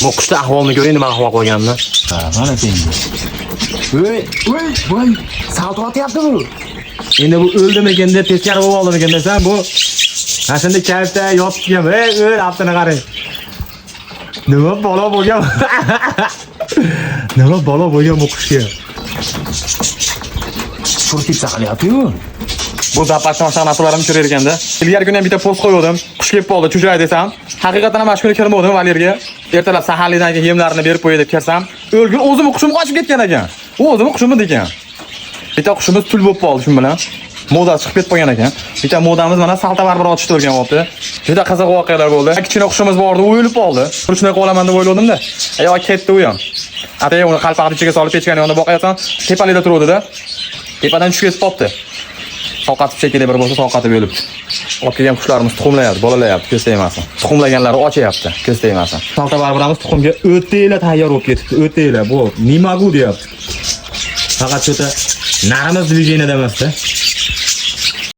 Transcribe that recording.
Bu qushning ahvolini ko'ring, nima ahvol qo'yganini. Ha, mana senga. Voy, salto otyapti bu. Endi bu o'ldimikin deb teskari bo'lib oldimikin desam, bu ashunda kayfda yotgan. Ey, aptini qarang. Nima bola bo'lgan? Nima bola bo'lgan bu qushga? Surtib saqlayapti-ku. Bu zapasdan boshqa narsalarim ko'rar ekanda. Ilgari kuni ham bitta post qo'ydim. Qush kelib qoldi, chuchay desam. Haqiqatan ham mashkul kirmadim Valerga. Ertalab saharlikdan keyin yemlarini berib qo'yay deb kirsam, o'lgur o'zim qushim qochib ketgan ekan. U o'zim qushim ekan. Bitta qushimiz tul bo'lib qoldi shu bilan. Moda chiqib ketib qolgan ekan. Bitta modamiz mana salta baribir otishni o'rganyapti. Juda qiziq voqealar bo'ldi. Kichkina qushimiz bor edi, u o'lib qoldi. Shunday qolaman deb o'yladim-da. Ayoq ketdi u ham. Atay uni qalpaqning ichiga solib pechkani yonida boqayotgan, tepalida turuvdi-da. Tepadan tushib ketib qoldi. Sovqatib shekilli bir bo'lsa sovqatib o'libdi. Olib kelgan qushlarimiz tuxumlayapti, bolalayapti, ko'z tegmasin. Tuxumlaganlari ochyapti, ko'z tegmasin. Salta baribiramiz tuxumga o'taylar tayyor bo'lib ketibdi. O'taylar bu nima bu deyapti. Faqat cho'ta narimiz dvijeniyadan emas-da.